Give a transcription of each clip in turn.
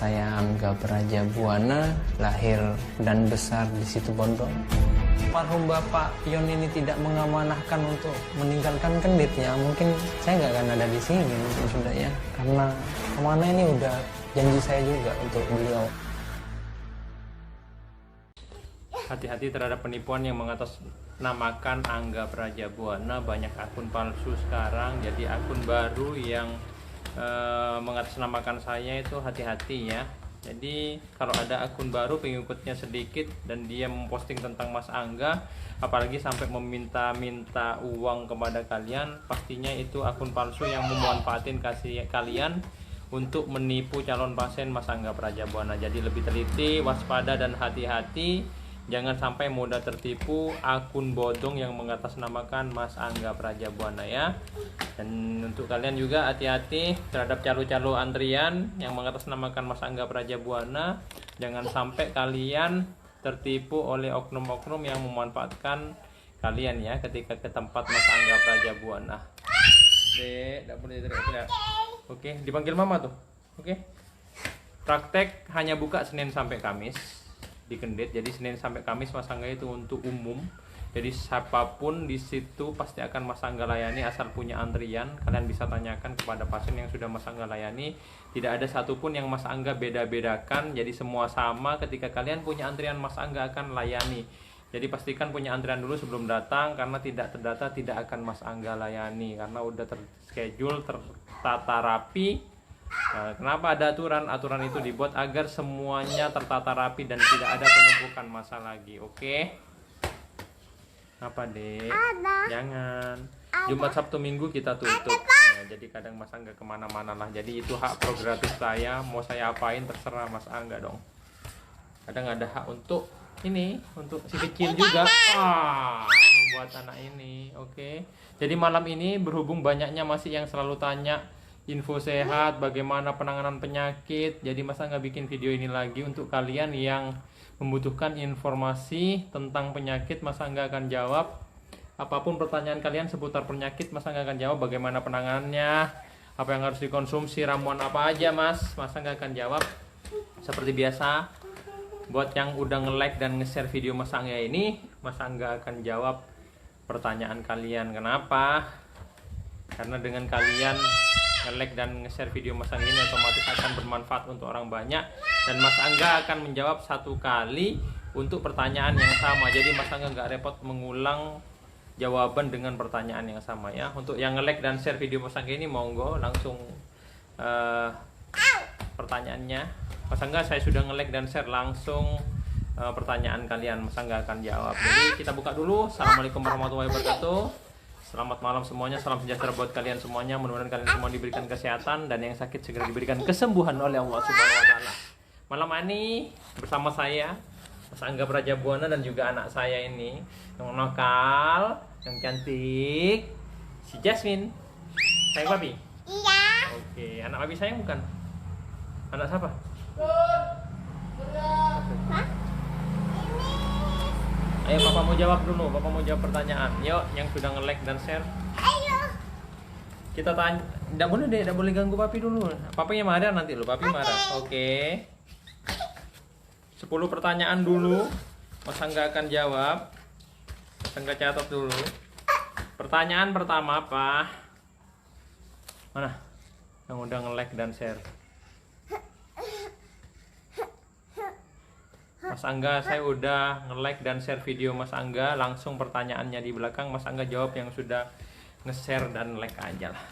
saya Angga Prajabuana, lahir dan besar di Situbondo. Almarhum Bapak Yon ini tidak mengamanahkan untuk meninggalkan Kenditnya, mungkin saya nggak akan ada di sini mungkin sudah ya, karena kemana ini udah janji saya juga untuk beliau. Hati-hati terhadap penipuan yang mengatasnamakan Angga Prajabuana. Banyak akun palsu sekarang, jadi akun baru yang mengatasnamakan saya itu hati-hati ya. Jadi kalau ada akun baru pengikutnya sedikit dan dia memposting tentang Mas Angga, apalagi sampai meminta-minta uang kepada kalian, pastinya itu akun palsu yang memanfaatin kalian untuk menipu calon pasien Mas Angga Prajabuana. Jadi lebih teliti, waspada dan hati-hati. Jangan sampai mudah tertipu akun bodong yang mengatasnamakan Mas Angga Prajabuana ya. Dan untuk kalian juga hati-hati terhadap calo-calo antrian yang mengatasnamakan Mas Angga Prajabuana. Jangan sampai kalian tertipu oleh oknum-oknum yang memanfaatkan kalian ya ketika ke tempat Mas Angga Prajabuana. Dek, tidak boleh teriak-teriak. Oke, dipanggil mama tuh. Oke. Praktek hanya buka Senin sampai Kamis di Kendit. Jadi Senin sampai Kamis Mas Angga itu untuk umum. Jadi siapapun di situ pasti akan Mas Angga layani asal punya antrian. Kalian bisa tanyakan kepada pasien yang sudah Mas Angga layani. Tidak ada satupun yang Mas Angga beda-bedakan. Jadi semua sama. Ketika kalian punya antrian, Mas Angga akan layani. Jadi pastikan punya antrian dulu sebelum datang, karena tidak terdata tidak akan Mas Angga layani, karena udah terschedule, tertata rapi. Nah, kenapa ada aturan? Aturan itu dibuat agar semuanya tertata rapi dan tidak ada penumpukan massa lagi. Oke? Apa dek? Jangan. Jumat, Sabtu, Minggu kita tutup. Nah, jadi kadang Mas Angga kemana-mana lah. Jadi itu hak prerogatif saya. Mau saya apain terserah Mas Angga dong. Kadang ada hak untuk ini, untuk si kecil juga. Buat anak ini. Oke? Jadi malam ini berhubung banyaknya masih yang selalu tanya info sehat, bagaimana penanganan penyakit. Jadi Mas Angga bikin video ini lagi untuk kalian yang membutuhkan informasi tentang penyakit. Mas Angga akan jawab apapun pertanyaan kalian seputar penyakit. Mas Angga akan jawab bagaimana penanganannya, apa yang harus dikonsumsi, ramuan apa aja Mas Angga akan jawab seperti biasa. Buat yang udah nge-like dan nge-share video Mas Angga ini, Mas Angga akan jawab pertanyaan kalian. Kenapa? Karena dengan kalian nge-like dan nge-share video Mas Angga ini otomatis akan bermanfaat untuk orang banyak, dan Mas Angga akan menjawab satu kali untuk pertanyaan yang sama. Jadi Mas Angga nggak repot mengulang jawaban dengan pertanyaan yang sama ya. Untuk yang nge-like dan share video Mas Angga ini, monggo langsung pertanyaannya. Mas Angga, saya sudah nge-like dan share, langsung pertanyaan kalian Mas Angga akan jawab. Jadi kita buka dulu. Assalamualaikum warahmatullahi wabarakatuh. Selamat malam semuanya, salam sejahtera buat kalian semuanya. Mudah-mudahan kalian semua diberikan kesehatan dan yang sakit segera diberikan kesembuhan oleh Allah Subhanahu wa taala. Malam ini bersama saya Mas Angga Prajabuana dan juga anak saya ini yang nakal, yang cantik, si Jasmine. Sayang papi? Iya. Oke, anak papi sayang bukan? Anak siapa? Hah? Ayo papa mau jawab dulu, papa mau jawab pertanyaan. Yuk, yang sudah nge-like dan share. Ayo. Kita tanya, tidak boleh deh, tidak boleh ganggu papi dulu. Papinya marah nanti lo, papi marah. Oke. 10 pertanyaan dulu. Mas Angga akan jawab. Mas Angga catat dulu. Pertanyaan pertama apa? Mana? Yang udah nge-like dan share. Mas Angga, saya udah nge-like dan share video Mas Angga. Langsung pertanyaannya di belakang. Mas Angga jawab yang sudah nge-share dan like aja lah.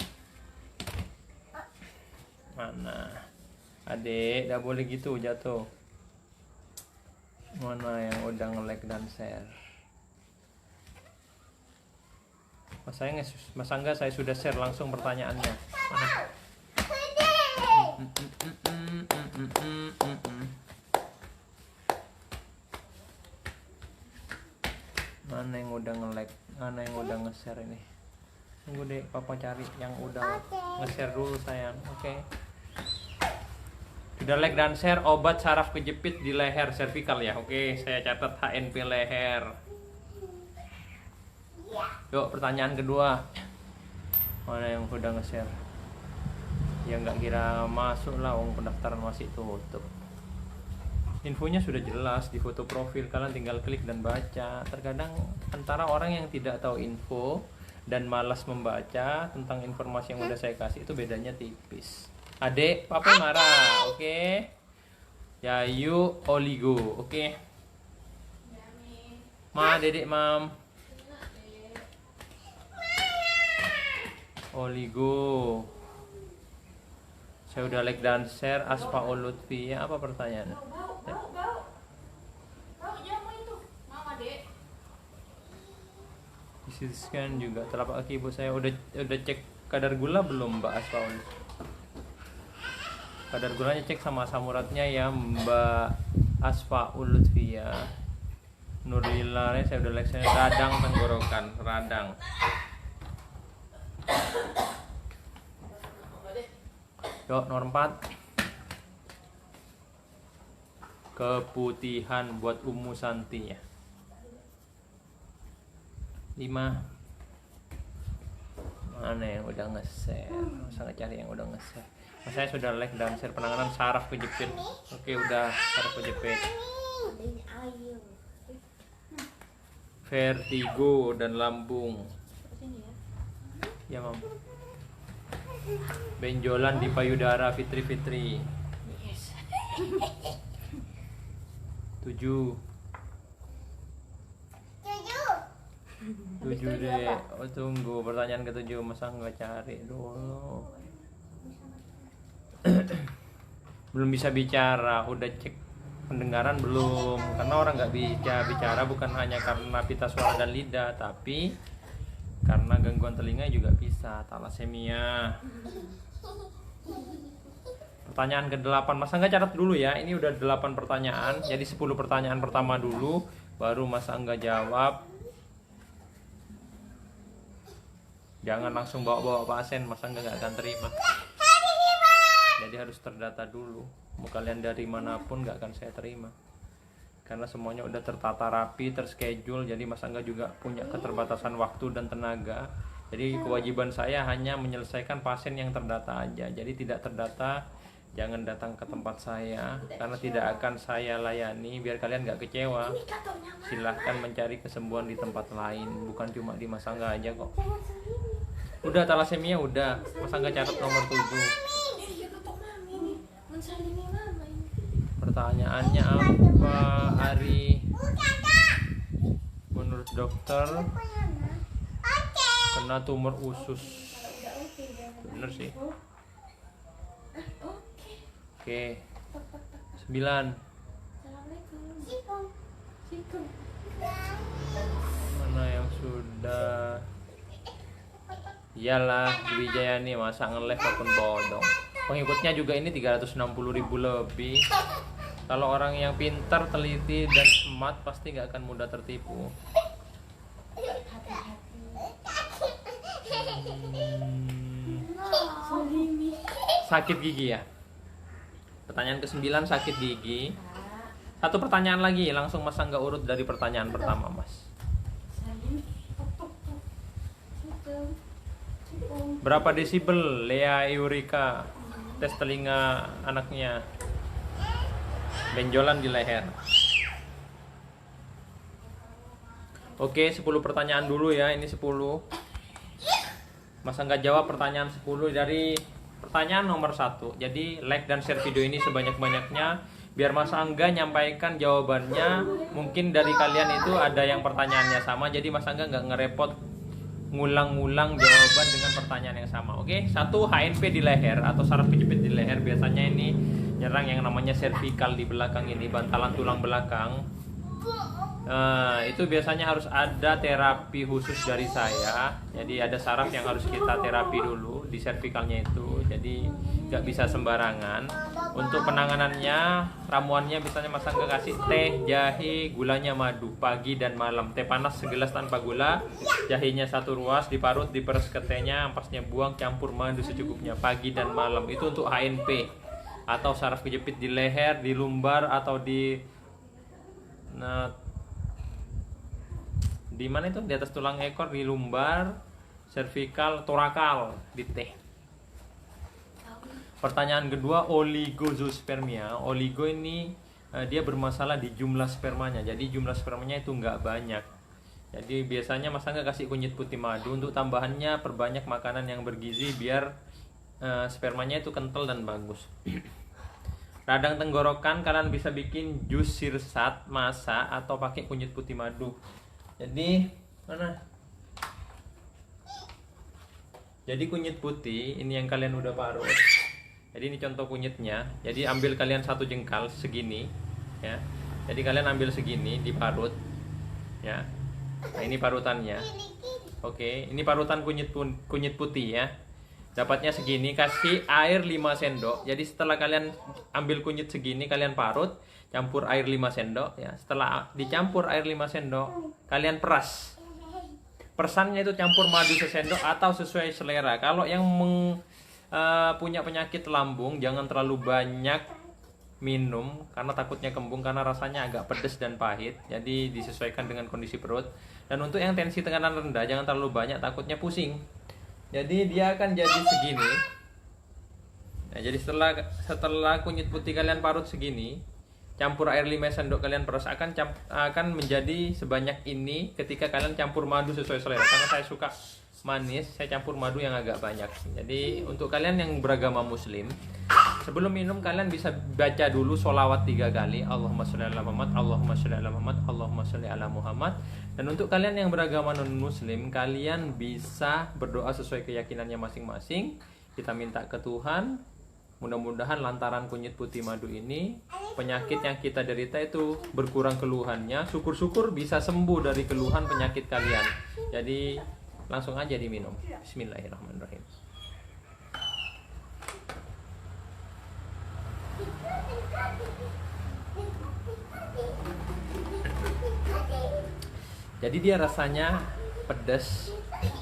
Mana? Adik, gak boleh gitu jatuh. Mana yang udah nge-like dan share? Mas Angga, saya sudah share langsung pertanyaannya. Mana? Mana yang udah nge-like, mana yang udah nge-share ini? Tunggu deh, papa cari yang udah nge-share dulu sayang. Oke. Sudah like dan share obat saraf kejepit di leher servikal ya. Oke, saya catat HNP leher. Yuk, pertanyaan kedua. Mana yang udah nge-share? Ya nggak kira masuk lah, pendaftaran masih tutup. Infonya sudah jelas di foto profil, kalian tinggal klik dan baca. Terkadang antara orang yang tidak tahu info dan malas membaca tentang informasi yang udah saya kasih itu bedanya tipis. Adek, papa marah, oke? Yayu Oligo, oke? Ma, dedek, mam. Oligo. Saya udah like dan share. Asfaul Lutfi, ya apa pertanyaannya? Bau jamu itu. Mama, Dek. Disiskan juga telapak kaki ibu saya. Udah cek kadar gula belum Mbak Asfaul? Kadar gulanya cek sama asam uratnya ya Mbak Asfaul Lutfi ya. Nurila, saya udah like, saya radang tenggorokan, radang. Yuk, nomor 4. Keputihan buat Ummu Santi ya. 5. Mana yang udah nge-share? Masa nggak cari yang udah nge-share? Mas, saya sudah like dan share penanganan saraf kejepit. Oke, udah saraf kejepit. Vertigo dan lambung. Ya, Mam. Benjolan di payudara Fitri. 7 deh. Oh, tunggu pertanyaan ke-7, masa nggak cari dulu. Belum bisa bicara, udah cek pendengaran belum? Karena orang nggak bisa bicara bukan hanya karena pita suara dan lidah, tapi karena gangguan telinga juga bisa. Talasemia. Pertanyaan ke-8, Mas Angga catat dulu ya. Ini udah 8 pertanyaan. Jadi 10 pertanyaan pertama dulu, baru Mas Angga jawab. Jangan langsung bawa-bawa pasien, Mas Angga nggak akan terima. Jadi harus terdata dulu. Mau kalian dari manapun nggak akan saya terima. Karena semuanya udah tertata rapi, terschedule. Jadi Mas Angga juga punya keterbatasan waktu dan tenaga. Jadi kewajiban saya hanya menyelesaikan pasien yang terdata aja. Jadi tidak terdata, jangan datang ke tempat saya, karena tidak akan saya layani. Biar kalian nggak kecewa, silahkan mencari kesembuhan di tempat lain, bukan cuma di Mas Angga aja kok. Udah talasemia udah, Mas Angga catat nomor 7. Pertanyaannya apa, Ari? Menurut dokter kena tumor usus. Bener sih. Oke. 9. Mana yang sudah? Iyalah, Wijayani masa nge-live akun bodong. Pengikutnya juga ini 360.000 lebih. Kalau orang yang pintar, teliti, dan smart pasti nggak akan mudah tertipu. Sakit gigi ya? Pertanyaan ke-9, sakit gigi. Satu pertanyaan lagi, langsung Mas Angga urut dari pertanyaan pertama, Mas. Berapa desibel Lea Eureka? Tes telinga anaknya. Benjolan di leher. Oke, 10 pertanyaan dulu ya, ini 10. Mas Angga jawab pertanyaan 10 dari pertanyaan nomor 1. Jadi like dan share video ini sebanyak-banyaknya biar Mas Angga nyampaikan jawabannya. Mungkin dari kalian itu ada yang pertanyaannya sama, jadi Mas Angga nggak ngerepot ngulang-ngulang jawaban dengan pertanyaan yang sama. Oke, 1 HNP di leher atau saraf kejepit di leher. Biasanya ini nyerang yang namanya cervical di belakang ini, bantalan tulang belakang. Itu biasanya harus ada terapi khusus dari saya. Jadi ada saraf yang harus kita terapi dulu di cervicalnya itu. Jadi nggak bisa sembarangan. Untuk penanganannya, ramuannya biasanya Mas Angga kasih teh, jahe, gulanya madu pagi dan malam. Teh panas segelas tanpa gula, jahenya 1 ruas, diparut, diperes ke tehnya, ampasnya buang, campur madu secukupnya pagi dan malam. Itu untuk HNP atau saraf kejepit di leher, di lumbar atau di di mana itu, di atas tulang ekor, di lumbar, cervical, torakal, di teh. Pertanyaan kedua, oligozospermia. Oligo ini dia bermasalah di jumlah spermanya. Jadi jumlah spermanya itu nggak banyak. Jadi biasanya Mas Angga kasih kunyit putih madu. Untuk tambahannya perbanyak makanan yang bergizi biar spermanya itu kental dan bagus. Radang tenggorokan kalian bisa bikin jus sirsat, masak atau pakai kunyit putih madu. Jadi mana? Jadi kunyit putih ini yang kalian udah parut. Jadi ini contoh kunyitnya. Jadi ambil kalian satu jengkal segini, ya. Jadi kalian ambil segini, diparut, ya. Nah ini parutannya. Oke, ini parutan kunyit putih ya. Dapatnya segini, kasih air 5 sendok. Jadi setelah kalian ambil kunyit segini, kalian parut, campur air 5 sendok, ya. Setelah dicampur air 5 sendok, kalian peras. Persannya itu campur madu sesendok atau sesuai selera. Kalau yang punya penyakit lambung jangan terlalu banyak minum karena takutnya kembung, karena rasanya agak pedas dan pahit. Jadi disesuaikan dengan kondisi perut. Dan untuk yang tensi tekanan rendah jangan terlalu banyak, takutnya pusing. Jadi dia akan jadi segini. Nah, jadi setelah kunyit putih kalian parut segini, campur air 5 sendok kalian peras, akan menjadi sebanyak ini ketika kalian campur madu sesuai selera. Karena saya suka manis, saya campur madu yang agak banyak. Jadi untuk kalian yang beragama muslim, sebelum minum kalian bisa baca dulu sholawat 3 kali, Allahumma sholli ala Muhammad, Allahumma sholli ala Muhammad, Allahumma sholli ala Muhammad. Dan untuk kalian yang beragama non muslim, kalian bisa berdoa sesuai keyakinannya masing-masing. Kita minta ke Tuhan, mudah-mudahan lantaran kunyit putih madu ini penyakit yang kita derita itu berkurang keluhannya. Syukur-syukur bisa sembuh dari keluhan penyakit kalian. Jadi langsung aja diminum. Bismillahirrahmanirrahim. Jadi dia rasanya pedas,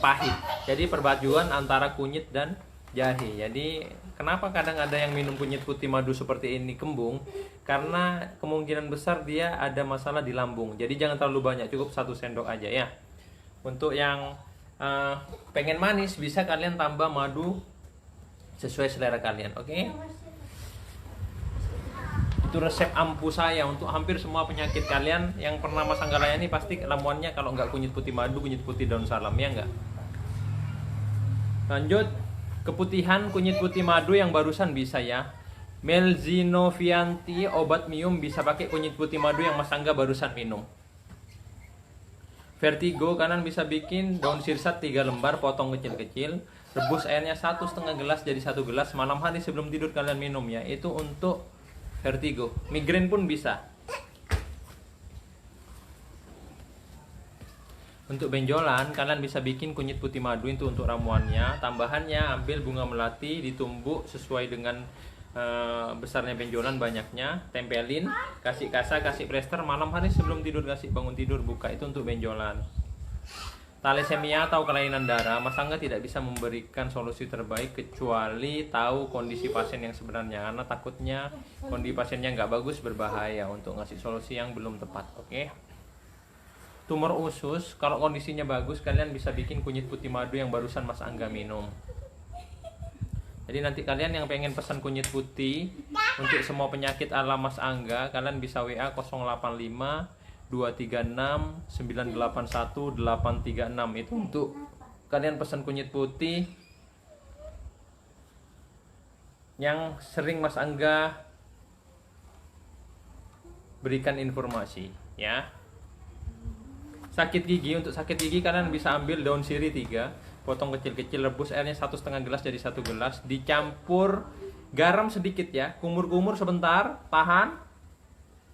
pahit. Jadi perpaduan antara kunyit dan jahe. Jadi kenapa kadang ada yang minum kunyit putih madu seperti ini kembung? Karena kemungkinan besar dia ada masalah di lambung. Jadi jangan terlalu banyak, cukup 1 sendok aja ya. Untuk yang pengen manis bisa kalian tambah madu sesuai selera kalian, oke? Itu resep ampuh saya untuk hampir semua penyakit kalian yang pernah Mas Angga layani. Pasti ramuannya kalau nggak kunyit putih madu, kunyit putih daun salam, ya nggak? Lanjut, keputihan kunyit putih madu yang barusan bisa ya. Melzinovianti obat mium bisa pakai kunyit putih madu yang Mas Angga barusan minum. Vertigo kalian bisa bikin daun sirsat 3 lembar, potong kecil-kecil, rebus airnya 1,5 gelas jadi 1 gelas, malam hari sebelum tidur kalian minum ya. Itu untuk vertigo. Migrain pun bisa. Untuk benjolan kalian bisa bikin kunyit putih madu itu untuk ramuannya. Tambahannya ambil bunga melati, ditumbuk sesuai dengan besarnya benjolan, banyaknya, tempelin, kasih kasa, kasih plester, malam hari sebelum tidur kasih, bangun tidur buka. Itu untuk benjolan. Thalassemia atau kelainan darah, Mas Angga tidak bisa memberikan solusi terbaik kecuali tahu kondisi pasien yang sebenarnya, karena takutnya kondisi pasiennya nggak bagus, berbahaya untuk ngasih solusi yang belum tepat, oke? Tumor usus, kalau kondisinya bagus kalian bisa bikin kunyit putih madu yang barusan Mas Angga minum. Jadi nanti kalian yang pengen pesan kunyit putih untuk semua penyakit ala Mas Angga, kalian bisa WA 085 236 981 836. Itu untuk kalian pesan kunyit putih yang sering Mas Angga berikan informasi ya. Sakit gigi, untuk sakit gigi kalian bisa ambil daun sirih 3, potong kecil-kecil, rebus airnya 1,5 gelas jadi 1 gelas, dicampur garam sedikit ya, kumur-kumur sebentar, tahan,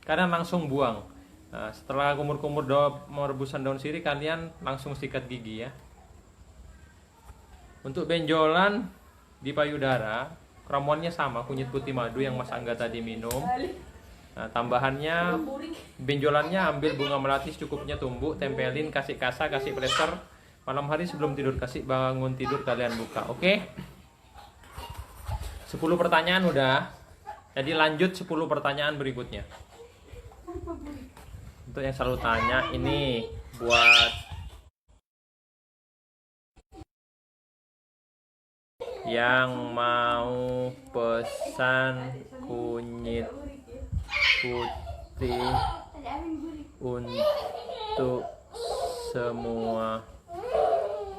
kalian langsung buang. Nah, setelah kumur-kumur rebusan daun sirih, kalian langsung sikat gigi ya. Untuk benjolan di payudara, ramuannya sama, kunyit putih madu yang Mas Angga tadi minum. Nah, tambahannya benjolannya ambil bunga melati secukupnya, tumbuk, tempelin, kasih kasa, kasih plester. Malam hari sebelum tidur kasih, bangun tidur kalian buka, oke? 10 pertanyaan udah. Jadi lanjut 10 pertanyaan berikutnya. Untuk yang selalu tanya, ini buat yang mau pesan kunyit putih untuk semua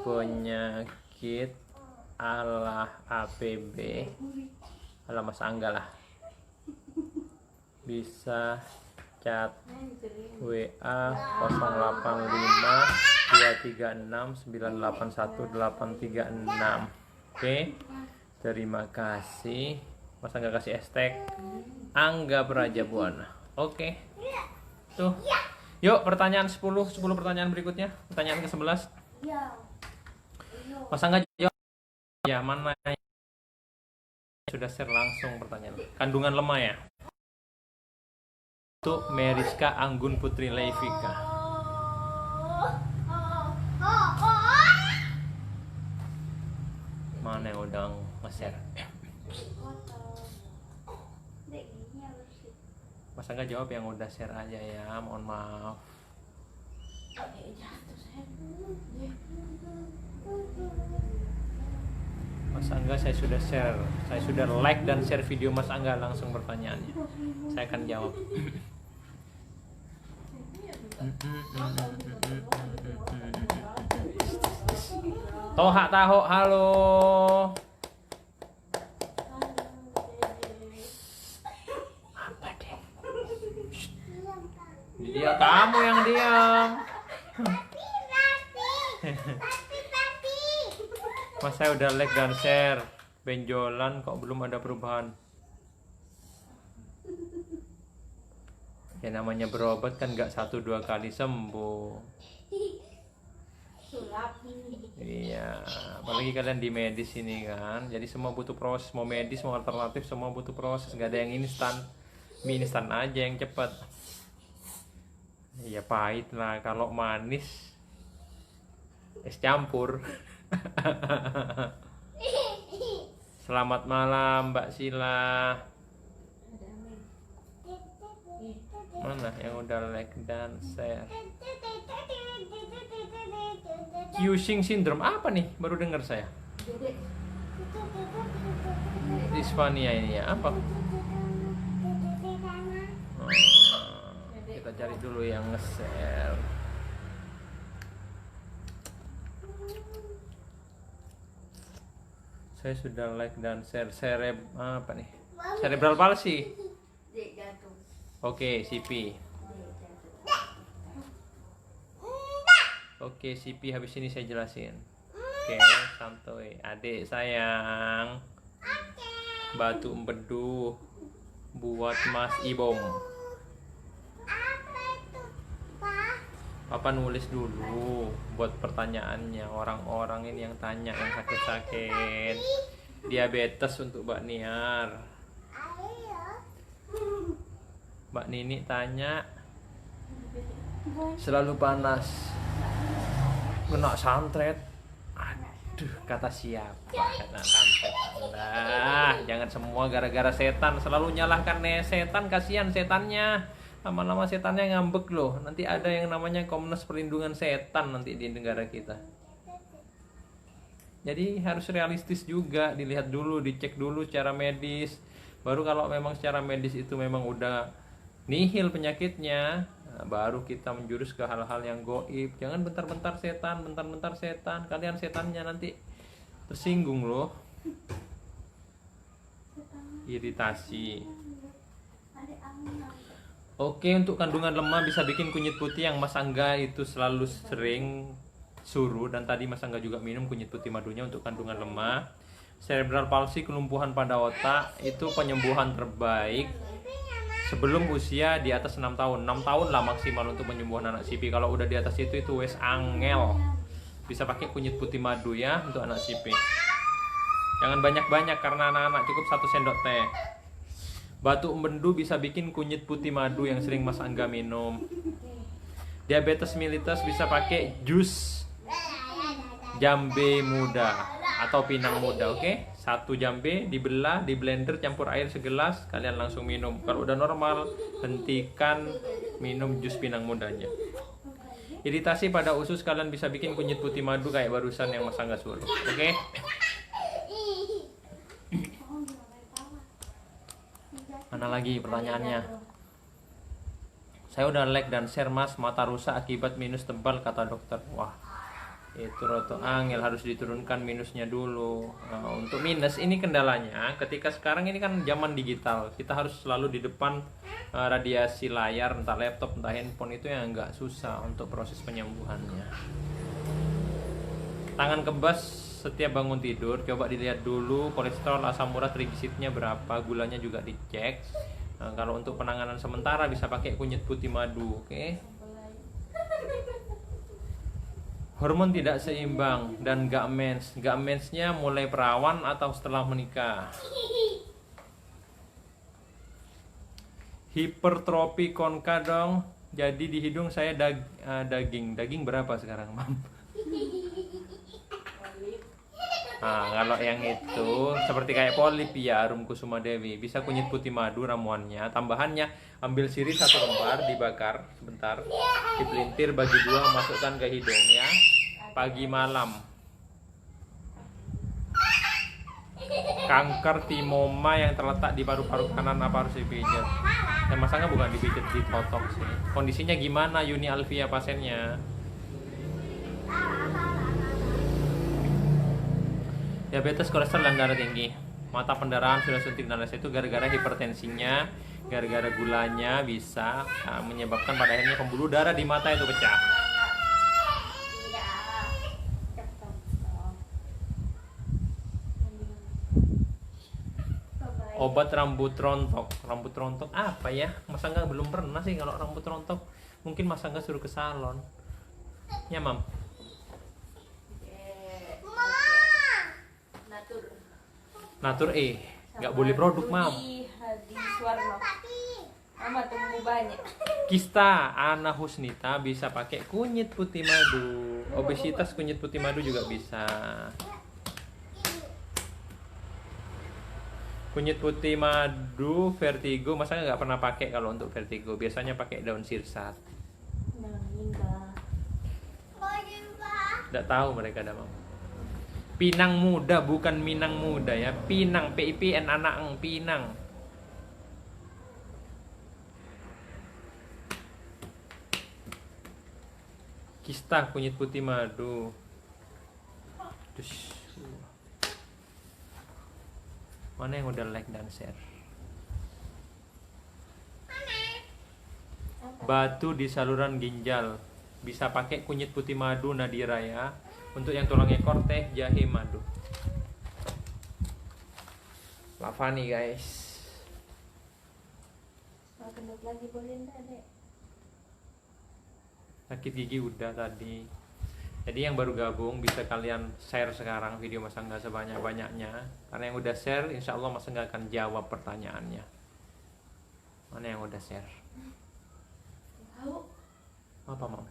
penyakit ala APB ala Mas Angga lah, bisa chat WA 085 236 981 836. Oke, terima kasih. Mas Angga kasih hashtag Angga Prajabuana. Oke, tuh, yuk pertanyaan 10 pertanyaan berikutnya, pertanyaan ke-11. Mas Angga jawab ya, mana yang sudah share langsung pertanyaan. Kandungan lemah ya, untuk Meriska Anggun Putri Leivika. Mana yang udah nge-share? Mas Angga jawab yang udah share aja ya, mohon maaf. Mas Angga, saya sudah share, saya sudah like dan share video Mas Angga, langsung pertanyaannya saya akan jawab. Toha Taho, halo. Apa deh? Dia, kamu yang diam. Mas, saya udah like dan share. Benjolan kok belum ada perubahan. Ya namanya berobat kan nggak 1-2 kali sembuh. Iya, apalagi kalian di medis ini kan, jadi semua butuh proses, mau medis mau alternatif semua butuh proses, nggak ada yang instan. Mie instan aja yang cepat. Iya pahit lah, kalau manis es campur. Selamat malam Mbak Sila. Mana yang udah like dan share? Cushing syndrome apa nih? Baru dengar saya. Dysphonia ini ya apa? Kita cari dulu yang nge-share. Saya sudah like dan share. Apa nih? Cerebral palsy. Oke, CP. Oke, CP habis ini saya jelasin. Oke, santuy. Adik sayang. Batu empedu buat Mas Ibom. Papa nulis dulu buat pertanyaannya orang-orang ini yang tanya, yang sakit-sakit. Diabetes untuk Mbak Niar. Mbak Nini tanya, selalu panas, kena santet. Aduh, kata siapa kena santet? Nah, jangan semua gara-gara setan, selalu nyalahkan setan, kasihan setannya. Lama-lama setannya ngambek loh. Nanti ada yang namanya Komnas Perlindungan Setan nanti di negara kita. Jadi harus realistis juga, dilihat dulu, dicek dulu secara medis. Baru kalau memang secara medis itu memang udah nihil penyakitnya, nah, baru kita menjurus ke hal-hal yang goib. Jangan bentar-bentar setan, kalian setannya nanti tersinggung loh. Iritasi. Oke, untuk kandungan lemah bisa bikin kunyit putih yang Mas Angga itu selalu sering suruh, dan tadi Mas Angga juga minum kunyit putih madunya untuk kandungan lemah. Cerebral palsy, kelumpuhan pada otak, itu penyembuhan terbaik sebelum usia di atas 6 tahun. 6 tahun lah maksimal untuk penyembuhan anak CP. Kalau udah di atas itu wes angel. Bisa pakai kunyit putih madu ya untuk anak CP. Jangan banyak-banyak karena anak-anak, cukup 1 sendok teh. Batu empedu bisa bikin kunyit putih madu yang sering Mas Angga minum. Diabetes mellitus bisa pakai jus jambe muda atau pinang muda, oke? 1 jambe dibelah, di blender, campur air segelas, kalian langsung minum. Kalau udah normal, hentikan minum jus pinang mudanya. Iritasi pada usus, kalian bisa bikin kunyit putih madu kayak barusan yang Mas Angga suruh, oke? Mana lagi pertanyaannya? Saya udah like dan share mas, mata rusak akibat minus tebal kata dokter. Wah, itu roto angel, harus diturunkan minusnya dulu. Nah, untuk minus ini kendalanya ketika sekarang ini kan zaman digital, kita harus selalu di depan radiasi layar, entah laptop entah handphone, itu yang agak susah untuk proses penyembuhannya. Tangan kebas setiap bangun tidur, coba dilihat dulu kolesterol, asam urat, trigliseridnya berapa, gulanya juga dicek. Nah, kalau untuk penanganan sementara bisa pakai kunyit putih madu, oke? Hormon tidak seimbang dan gak mens. Gak mensnya mulai perawan atau setelah menikah? Hipertrofi konka dong. Jadi di hidung saya daging. Daging berapa sekarang, Mam? Nah, kalau yang itu seperti kayak polip ya, Arum Kusuma Dewi, bisa kunyit putih madu ramuannya. Tambahannya, ambil sirih 1 lembar, dibakar sebentar, dipelintir bagi 2, masukkan ke hidung ya, pagi malam. Kanker timoma yang terletak di paru-paru kanan apa harus dipijat? Ya masanya bukan dipijat, ditotok sih. Kondisinya gimana Yuni Alfia pasiennya? Diabetes, kolesterol, dan darah tinggi. Mata pendarahan sudah suntik dan lain itu gara-gara hipertensinya, gara-gara gulanya bisa menyebabkan pada akhirnya pembuluh darah di mata itu pecah. Obat rambut rontok. Rambut rontok apa ya? Masa enggak belum pernah sih kalau rambut rontok. Mungkin masa enggak suruh ke salon. Ya, Mam. Natur nggak boleh produk, Mam. Mama tumbuh banyak. Kista Ana Husnita bisa pakai kunyit putih madu. Obesitas kunyit putih madu juga bisa. Kunyit putih madu vertigo, masa nggak pernah pakai kalau untuk vertigo? Biasanya pakai daun sirsat. Nggak tahu mereka ada, Mam. Pinang muda, bukan Minang muda ya. Pinang, PIPN anak Pinang. Kista kunyit putih madu. Terus, mana yang udah like dan share? Batu di saluran ginjal bisa pakai kunyit putih madu Nadira ya. Untuk yang tulang ekor, teh jahe madu. Lavani guys. Mau gendut lagi boleh enggak, Dek? Sakit gigi udah tadi. Jadi yang baru gabung bisa kalian share sekarang video Mas Angga sebanyak-banyaknya. Karena yang udah share insya Allah Mas Angga akan jawab pertanyaannya. Mana yang udah share? Tahu? Apa, Mam?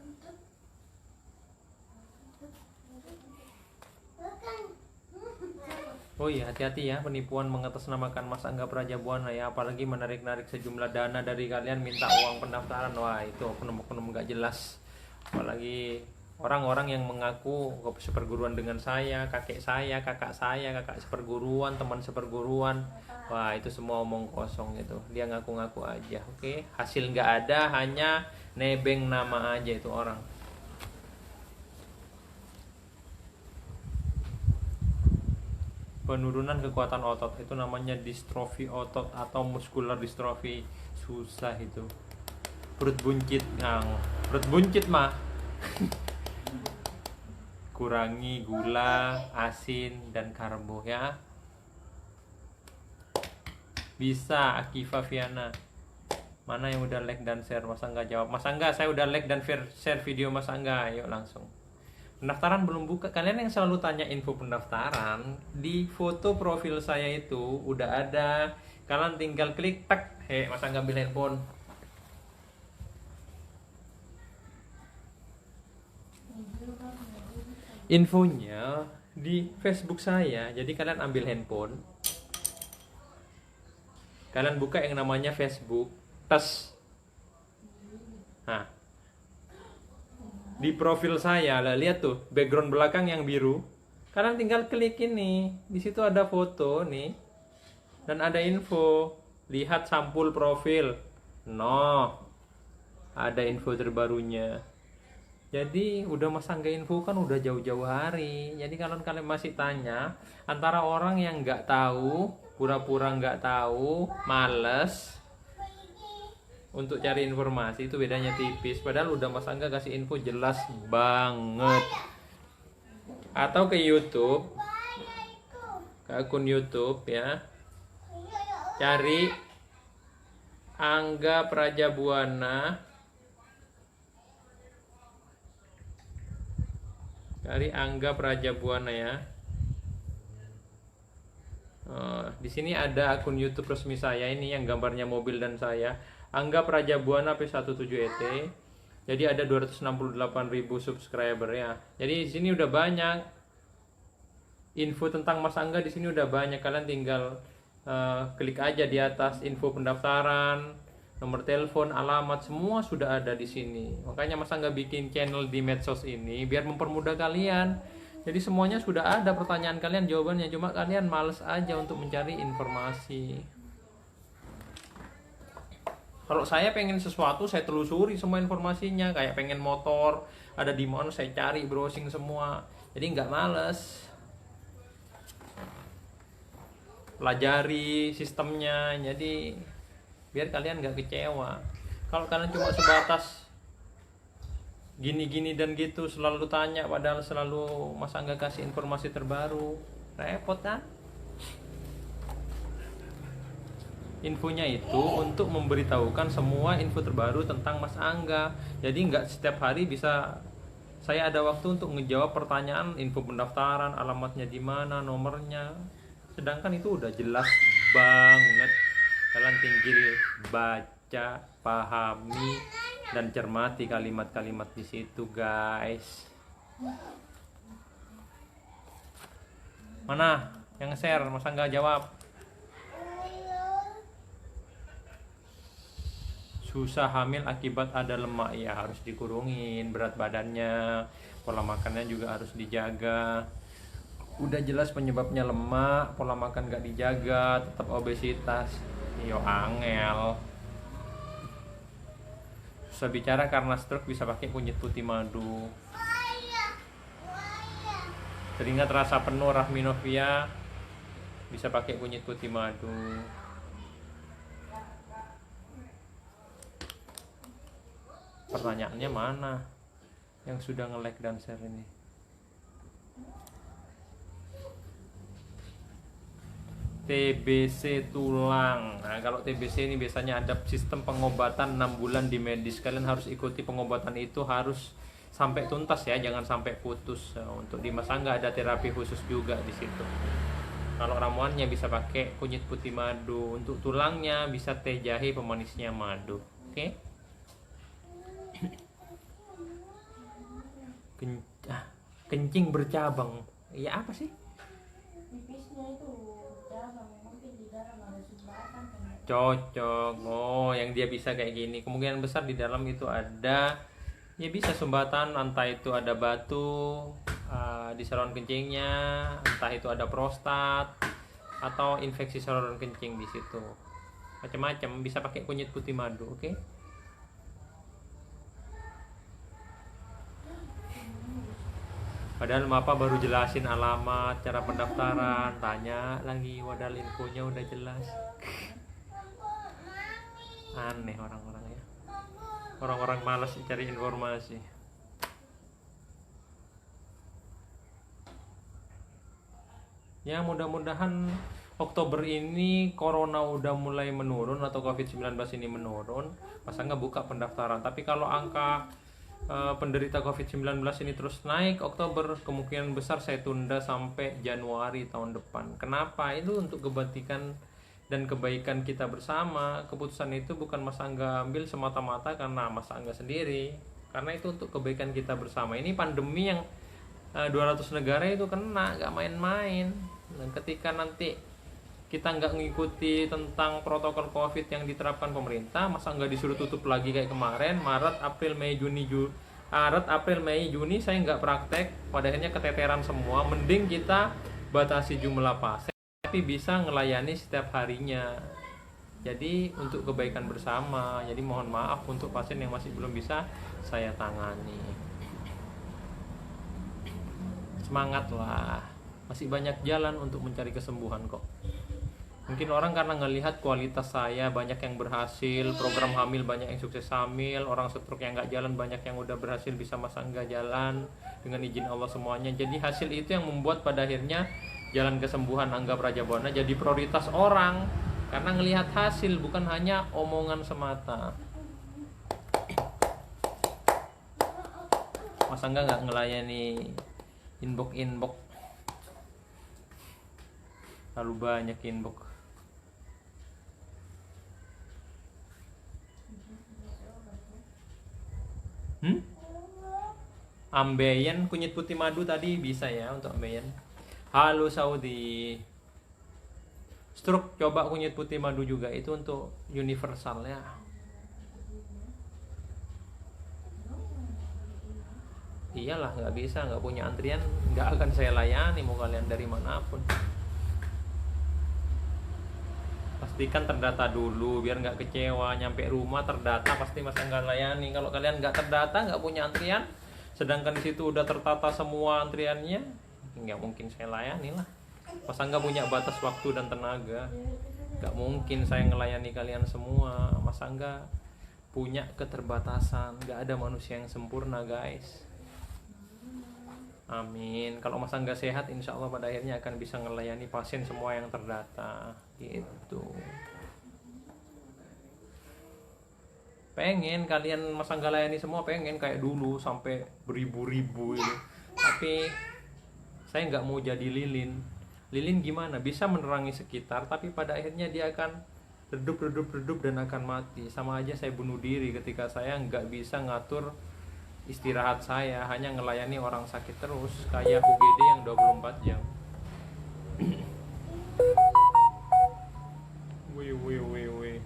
Oh iya, hati-hati ya penipuan mengatasnamakan Mas Angga Prajabuana ya, apalagi menarik-narik sejumlah dana dari kalian minta uang pendaftaran. Wah, itu oknum-oknum nggak jelas. Apalagi orang-orang yang mengaku seperguruan dengan saya, kakek saya, kakak saya, kakak seperguruan, teman seperguruan. Wah, itu semua omong kosong itu. Dia ngaku-ngaku aja. Oke, hasil nggak ada, hanya nebeng nama aja itu orang. Penurunan kekuatan otot itu namanya distrofi otot atau muscular dystrophy. Susah itu. Perut buncit, perut buncit mah kurangi gula, asin, dan karbo ya. Bisa. Akiva Viana, mana yang udah like dan share? Mas Angga jawab. Mas Angga, saya udah like dan share video Mas Angga. Ayo langsung. Pendaftaran belum buka. Kalian yang selalu tanya info pendaftaran, di foto profil saya itu udah ada. Kalian tinggal klik tak. Mas Angga ambil handphone. Infonya di Facebook saya. Jadi kalian ambil handphone, kalian buka yang namanya Facebook, tes. Nah, di profil saya, lihat tuh background belakang yang biru. Kalian tinggal klik ini, di situ ada foto nih, dan ada info. Lihat sampul profil. No, ada info terbarunya. Jadi udah Mas Angga info kan udah jauh-jauh hari. Jadi kalau kalian masih tanya, antara orang yang nggak tahu, pura-pura nggak tahu, males untuk cari informasi, itu bedanya tipis. Padahal udah Mas Angga kasih info jelas banget. Atau ke YouTube, ke akun YouTube ya, cari Angga Prajabuana. Cari Angga Prajabuana ya. Di sini ada akun YouTube resmi saya ini yang gambarnya mobil dan saya. Angga Prajabuana P17ET. Jadi ada 268.000 subscriber ya. Jadi di sini udah banyak info tentang Mas Angga, di sini udah banyak. Kalian tinggal klik aja di atas info pendaftaran, nomor telepon, alamat, semua sudah ada di sini. Makanya Mas Angga bikin channel di medsos ini biar mempermudah kalian. Jadi semuanya sudah ada, pertanyaan kalian jawabannya, cuma kalian males aja untuk mencari informasi. Kalau saya pengen sesuatu, saya telusuri semua informasinya. Kayak pengen motor, ada di mana saya cari, browsing semua. Jadi nggak males. Pelajari sistemnya, jadi biar kalian nggak kecewa. Kalau kalian cuma sebatas gini-gini dan gitu, selalu tanya padahal selalu Mas Angga kasih informasi terbaru, repot kan? Infonya itu untuk memberitahukan semua info terbaru tentang Mas Angga. Jadi nggak setiap hari bisa saya ada waktu untuk ngejawab pertanyaan info pendaftaran, alamatnya di mana, nomornya. Sedangkan itu udah jelas banget. Kalian tinggal baca, pahami, dan cermati kalimat-kalimat di situ, guys. Mana yang share? Mas Angga jawab. Susah hamil akibat ada lemak, ya harus dikurungin berat badannya, pola makannya juga harus dijaga. Udah jelas penyebabnya lemak, pola makan gak dijaga, tetap obesitas. Yo angel. Susah bicara karena stroke, bisa pakai kunyit putih madu. Teringat rasa penuh Rahminovia, bisa pakai kunyit putih madu. Pertanyaannya mana yang sudah nge-like dan share ini? TBC tulang. Nah, kalau TBC ini biasanya ada sistem pengobatan 6 bulan di medis. Kalian harus ikuti pengobatan itu, harus sampai tuntas ya, jangan sampai putus. Nah, untuk di Mas Angga ada terapi khusus juga di situ. Kalau ramuannya bisa pakai kunyit putih madu. Untuk tulangnya bisa teh jahe pemanisnya madu. Oke? Kencing bercabang. Iya apa sih? Pipisnya itu cabang, mungkin di dalam ada sumbatan kan. Cocok. Oh, yang dia bisa kayak gini. Kemungkinan besar di dalam itu ada, ya bisa sumbatan, entah itu ada batu di saluran kencingnya, entah itu ada prostat atau infeksi saluran kencing di situ. Macam-macam, bisa pakai kunyit putih madu, oke? Padahal Mapa baru jelasin alamat, cara pendaftaran, tanya lagi, padahal infonya udah jelas. Aneh orang-orang ya. Orang-orang malas cari informasi. Ya mudah-mudahan Oktober ini Corona udah mulai menurun atau COVID-19 ini menurun. Mas Angga buka pendaftaran. Tapi kalau angka penderita COVID-19 ini terus naik Oktober, kemungkinan besar saya tunda sampai Januari tahun depan. Kenapa? Itu untuk kebaikan dan kebaikan kita bersama. Keputusan itu bukan Mas Angga ambil semata-mata karena Mas Angga sendiri, karena itu untuk kebaikan kita bersama. Ini pandemi yang 200 negara itu kena, gak main-main. Dan ketika nanti kita nggak mengikuti tentang protokol COVID yang diterapkan pemerintah, masa nggak disuruh tutup lagi kayak kemarin, Maret, April, Mei, Juni saya nggak praktek, pada akhirnya keteteran semua. Mending kita batasi jumlah pasien, tapi bisa ngelayani setiap harinya. Jadi untuk kebaikan bersama. Jadi mohon maaf untuk pasien yang masih belum bisa saya tangani. Semangatlah, masih banyak jalan untuk mencari kesembuhan kok. Mungkin orang karena ngelihat kualitas saya banyak yang berhasil, program hamil banyak yang sukses hamil, orang stroke yang nggak jalan banyak yang udah berhasil bisa Mas Angga jalan dengan izin Allah semuanya. Jadi hasil itu yang membuat pada akhirnya jalan kesembuhan Angga Prajabuana jadi prioritas orang karena ngelihat hasil bukan hanya omongan semata. Mas Angga nggak ngelayani inbox, terlalu banyak inbox. Ambeien kunyit putih madu tadi bisa ya untuk ambeien. Halo Saudi. Stroke coba kunyit putih madu juga, itu untuk universal ya. Iyalah, nggak bisa, nggak punya antrian, nggak akan saya layani mau kalian dari manapun. Pastikan terdata dulu biar nggak kecewa, nyampe rumah terdata pasti Mas Angga layani. Kalau kalian nggak terdata, nggak punya antrian, sedangkan di situ udah tertata semua antriannya, nggak mungkin saya layani lah. Mas Angga punya batas waktu dan tenaga, nggak mungkin saya ngelayani kalian semua. Mas Angga punya keterbatasan, nggak ada manusia yang sempurna guys. Amin. Kalau Mas Angga sehat, insya Allah pada akhirnya akan bisa ngelayani pasien semua yang terdata. Gitu. Pengen kalian Mas Angga layani semua, pengen kayak dulu sampai beribu-ribu itu. Tapi saya nggak mau jadi lilin. Lilin gimana? Bisa menerangi sekitar, tapi pada akhirnya dia akan redup dan akan mati. Sama aja saya bunuh diri ketika saya nggak bisa ngatur istirahat saya, hanya ngelayani orang sakit terus kayak UGD yang 24 jam. Wih.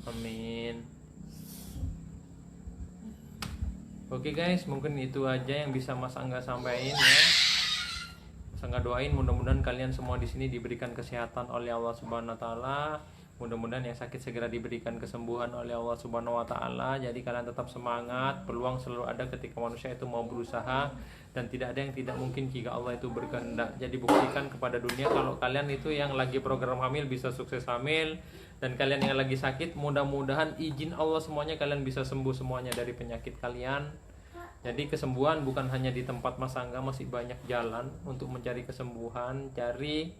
Amin. Oke guys, mungkin itu aja yang bisa Mas Angga sampaikan ya. Sangat doain mudah-mudahan kalian semua di sini diberikan kesehatan oleh Allah Subhanahu wa taala. Mudah-mudahan yang sakit segera diberikan kesembuhan oleh Allah Subhanahu wa taala. Jadi kalian tetap semangat. Peluang selalu ada ketika manusia itu mau berusaha, dan tidak ada yang tidak mungkin jika Allah itu berkehendak. Jadi buktikan kepada dunia kalau kalian itu yang lagi program hamil bisa sukses hamil, dan kalian yang lagi sakit mudah-mudahan izin Allah semuanya kalian bisa sembuh semuanya dari penyakit kalian. Jadi kesembuhan bukan hanya di tempat Mas Angga, masih banyak jalan untuk mencari kesembuhan. Cari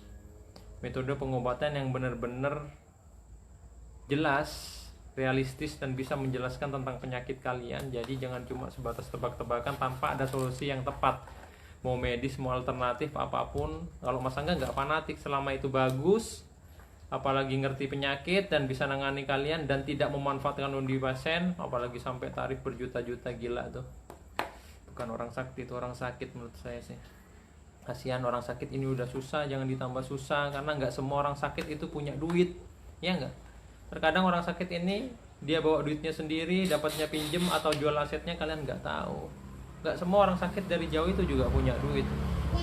metode pengobatan yang benar-benar jelas, realistis, dan bisa menjelaskan tentang penyakit kalian. Jadi jangan cuma sebatas tebak-tebakan tanpa ada solusi yang tepat. Mau medis, mau alternatif, apapun. Kalau Mas Angga nggak fanatik, selama itu bagus, apalagi ngerti penyakit dan bisa nangani kalian dan tidak memanfaatkan undi pasien, apalagi sampai tarif berjuta-juta, gila tuh. Bukan orang sakit, itu orang sakit menurut saya sih. Kasihan orang sakit ini udah susah, jangan ditambah susah, karena nggak semua orang sakit itu punya duit, ya nggak? Terkadang orang sakit ini dia bawa duitnya sendiri, dapatnya pinjem atau jual asetnya, kalian nggak tahu. Nggak semua orang sakit dari jauh itu juga punya duit.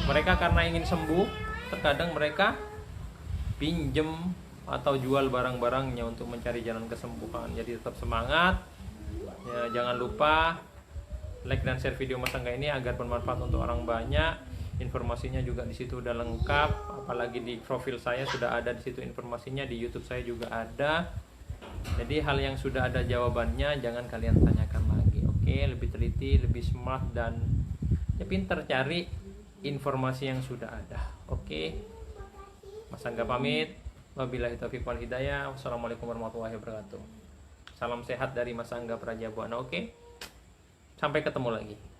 Mereka karena ingin sembuh, terkadang mereka pinjem atau jual barang-barangnya untuk mencari jalan kesembuhan. Jadi tetap semangat ya, jangan lupa like dan share video Mas Angga ini agar bermanfaat untuk orang banyak. Informasinya juga di situ udah lengkap, apalagi di profil saya sudah ada di situ informasinya, di YouTube saya juga ada. Jadi hal yang sudah ada jawabannya jangan kalian tanyakan lagi. Oke, lebih teliti, lebih smart, dan ya pintar cari informasi yang sudah ada. Oke. Mas Angga pamit. Wabillahi taufiq wal hidayah. Wassalamualaikum warahmatullahi wabarakatuh. Salam sehat dari Mas Angga Prajabuana. Oke. Sampai ketemu lagi.